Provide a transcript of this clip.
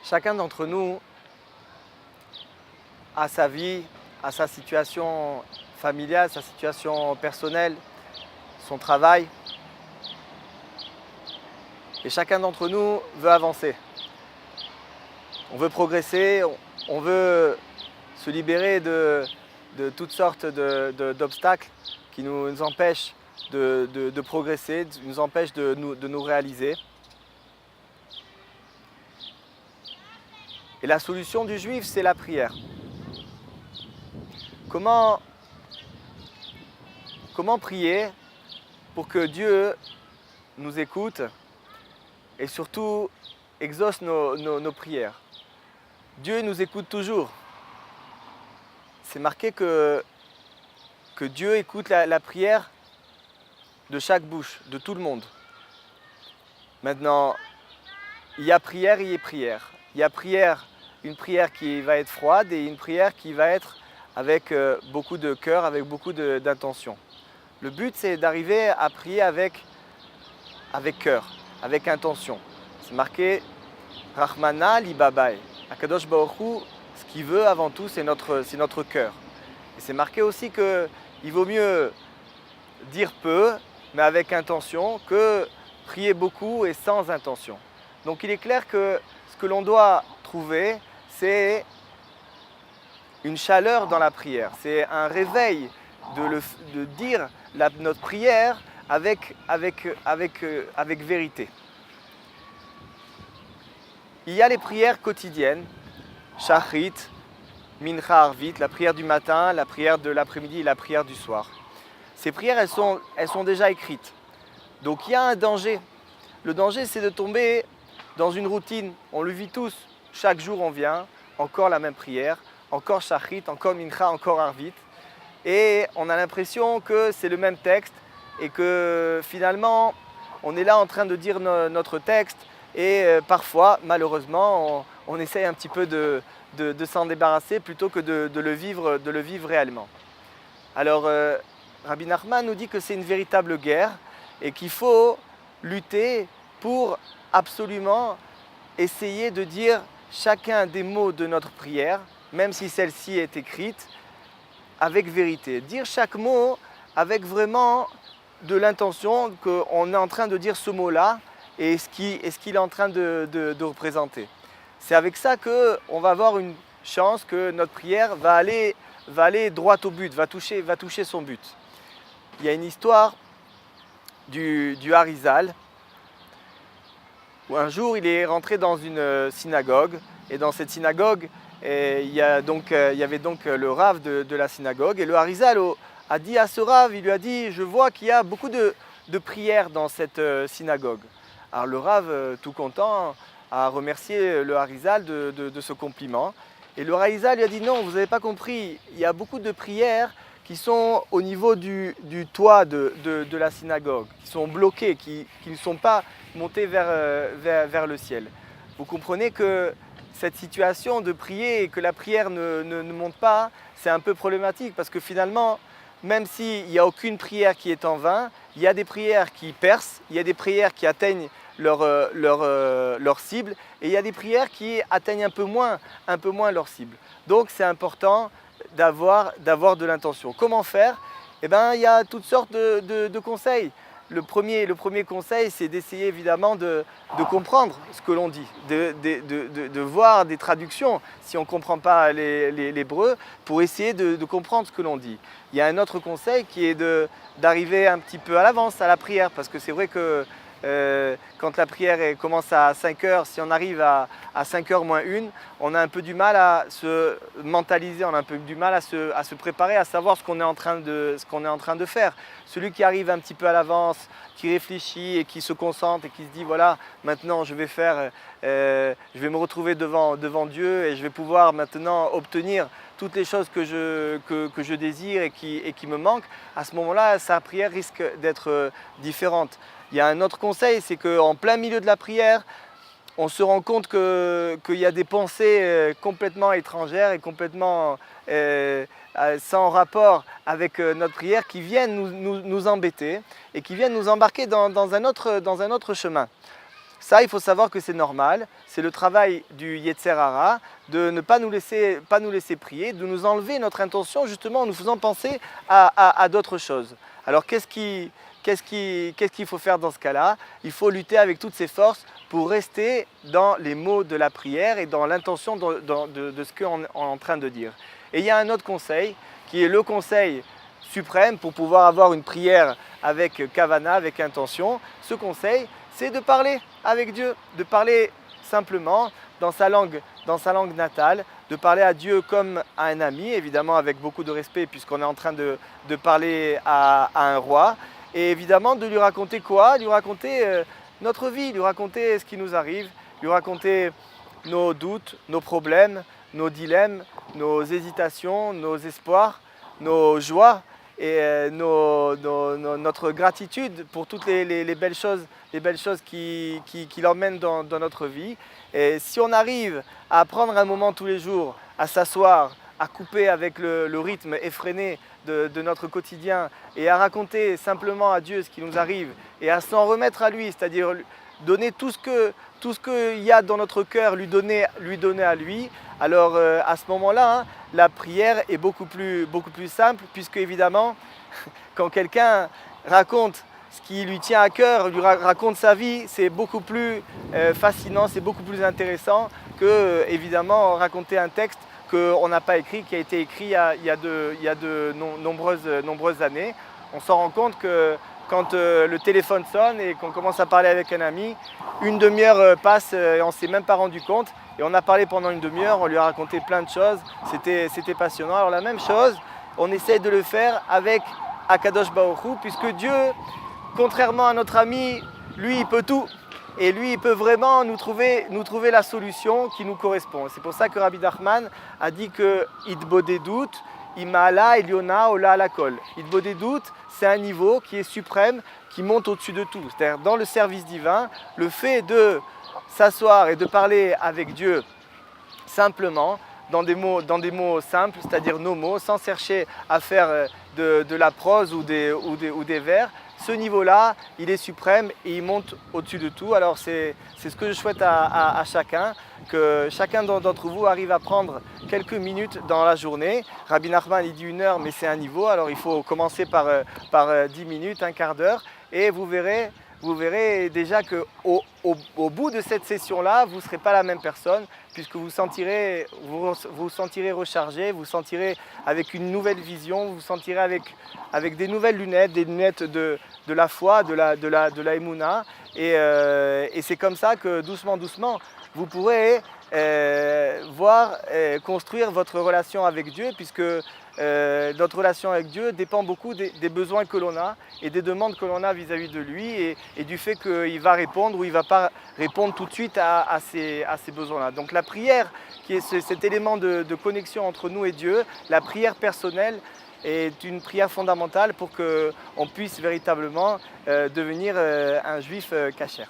Chacun d'entre nous a sa vie, a sa situation familiale, sa situation personnelle, son travail. Et chacun d'entre nous veut avancer. On veut progresser, on veut se libérer de toutes sortes d'obstacles qui nous empêchent de progresser, qui nous empêchent de nous réaliser. Et la solution du juif, c'est la prière. Comment prier pour que Dieu nous écoute et surtout exauce nos prières? Dieu nous écoute toujours. C'est marqué que Dieu écoute la prière de chaque bouche, de tout le monde. Maintenant, il y a prière, il y a prière. Il y a prière, une prière qui va être froide et une prière qui va être avec beaucoup de cœur, avec beaucoup d'intention. Le but, c'est d'arriver à prier avec cœur, avec intention. C'est marqué Rahmana li babai. Akadosh Baruch Hu, ce qu'il veut avant tout, c'est notre cœur. Et c'est marqué aussi qu'il vaut mieux dire peu, mais avec intention, que prier beaucoup et sans intention. Donc il est clair que ce que l'on doit trouver, c'est une chaleur dans la prière. C'est un réveil de dire notre prière avec vérité. Il y a les prières quotidiennes, Shachrit, Mincha Arvit, la prière du matin, la prière de l'après-midi et la prière du soir. Ces prières, elles sont déjà écrites. Donc il y a un danger. Le danger, c'est de tomber dans une routine. On le vit tous. Chaque jour, on vient, encore la même prière, encore Shachrit, encore Mincha, encore Arvit. Et on a l'impression que c'est le même texte et que finalement, on est là en train de dire notre texte. Et parfois, malheureusement, on essaye un petit peu de s'en débarrasser plutôt que de le vivre réellement. Alors, Rabbi Nachman nous dit que c'est une véritable guerre et qu'il faut lutter pour absolument essayer de dire chacun des mots de notre prière, même si celle-ci est écrite, avec vérité. Dire chaque mot avec vraiment de l'intention qu'on est en train de dire ce mot-là et ce qu'il est en train de représenter. C'est avec ça qu'on va avoir une chance que notre prière va aller droit au but, va toucher son but. Il y a une histoire du Harizal où un jour il est rentré dans une synagogue et dans cette synagogue il y avait donc le Rav de la synagogue et le Harizal a dit à ce Rav, il lui a dit « Je vois qu'il y a beaucoup de prières dans cette synagogue ». Alors le Rav, tout content, a remercié le Harizal de ce compliment. Et le Harizal lui a dit non, vous n'avez pas compris, il y a beaucoup de prières qui sont au niveau du toit de la synagogue, qui sont bloquées, qui ne sont pas montées vers le ciel. Vous comprenez que cette situation de prier et que la prière ne monte pas, c'est un peu problématique parce que finalement, même s'il n'y a aucune prière qui est en vain, il y a des prières qui percent, il y a des prières qui atteignent leur cible et il y a des prières qui atteignent un peu moins leur cible. Donc c'est important d'avoir de l'intention. Comment faire? Eh bien, il y a toutes sortes de conseils. Le premier conseil, c'est d'essayer évidemment de comprendre ce que l'on dit, de voir des traductions si on ne comprend pas l'hébreu pour essayer de comprendre ce que l'on dit. Il y a un autre conseil qui est d'arriver un petit peu à l'avance à la prière parce que c'est vrai que quand la prière commence à 5 heures, si on arrive à 5 heures moins 1, on a un peu du mal à se mentaliser, on a un peu du mal à se préparer, à savoir ce qu'on est en train de faire. Celui qui arrive un petit peu à l'avance, qui réfléchit et qui se concentre et qui se dit voilà, maintenant je vais me retrouver devant Dieu et je vais pouvoir maintenant obtenir toutes les choses que je désire et qui me manquent, à ce moment-là, sa prière risque d'être différente. Il y a un autre conseil, c'est qu'en plein milieu de la prière, on se rend compte qu'il y a des pensées complètement étrangères et complètement sans rapport avec notre prière qui viennent nous embêter et qui viennent nous embarquer dans un autre chemin. Ça, il faut savoir que c'est normal, c'est le travail du Yetzer Hara de ne pas nous laisser prier, de nous enlever notre intention justement en nous faisant penser à d'autres choses. Alors qu'est-ce qu'il faut faire dans ce cas-là? Il faut lutter avec toutes ses forces pour rester dans les mots de la prière et dans l'intention de ce qu'on est en train de dire. Et il y a un autre conseil qui est le conseil suprême pour pouvoir avoir une prière avec kavana, avec intention. Ce conseil, c'est de parler avec Dieu, de parler simplement dans sa langue natale, de parler à Dieu comme à un ami, évidemment avec beaucoup de respect puisqu'on est en train de parler à un roi, et évidemment de lui raconter quoi? Lui raconter notre vie, lui raconter ce qui nous arrive, lui raconter nos doutes, nos problèmes, nos dilemmes, nos hésitations, nos espoirs, nos joies et notre gratitude pour toutes les belles choses qui l'emmènent dans notre vie. Et si on arrive à prendre un moment tous les jours, à s'asseoir, à couper avec le rythme effréné de notre quotidien et à raconter simplement à Dieu ce qui nous arrive et à s'en remettre à lui, c'est-à-dire donner tout ce qu'il y a dans notre cœur, lui donner à lui, alors à ce moment-là, hein, la prière est beaucoup plus simple puisque évidemment, quand quelqu'un raconte ce qui lui tient à cœur, lui raconte sa vie, c'est beaucoup plus fascinant, c'est beaucoup plus intéressant que évidemment raconter un texte qu'on n'a pas écrit, qui a été écrit il y a de nombreuses années. On s'en rend compte que quand le téléphone sonne et qu'on commence à parler avec un ami, une demi-heure passe et on ne s'est même pas rendu compte. Et on a parlé pendant une demi-heure, on lui a raconté plein de choses, c'était passionnant. Alors la même chose, on essaie de le faire avec Akadosh Baruch Hu, puisque Dieu, contrairement à notre ami, lui il peut tout. Et lui, il peut vraiment nous trouver la solution qui nous correspond. C'est pour ça que Rabbi Nachman a dit que Idbodedut, Imala, Eliona, Ola Alakol. Idbodedut, c'est un niveau qui est suprême, qui monte au-dessus de tout. C'est-à-dire dans le service divin, le fait de s'asseoir et de parler avec Dieu simplement, dans des mots simples, c'est-à-dire nos mots, sans chercher à faire de la prose ou des vers. Ce niveau-là, il est suprême et il monte au-dessus de tout. Alors c'est ce que je souhaite à chacun, que chacun d'entre vous arrive à prendre quelques minutes dans la journée. Rabbi Nachman, il dit 1 heure, mais c'est un niveau. Alors il faut commencer par 10 minutes, un quart d'heure, et vous verrez déjà qu'au bout de cette session-là, vous ne serez pas la même personne, puisque vous sentirez rechargé, vous sentirez avec une nouvelle vision, vous sentirez avec des nouvelles lunettes, des lunettes de la foi, de la Emouna. Et c'est comme ça que doucement, vous pourrez construire votre relation avec Dieu, puisque notre relation avec Dieu dépend beaucoup des besoins que l'on a et des demandes que l'on a vis-à-vis de lui et du fait qu'il va répondre ou il ne va pas répondre tout de suite à ces besoins-là. Donc la prière, qui est cet élément de connexion entre nous et Dieu, la prière personnelle, est une prière fondamentale pour qu'on puisse véritablement devenir un juif kasher.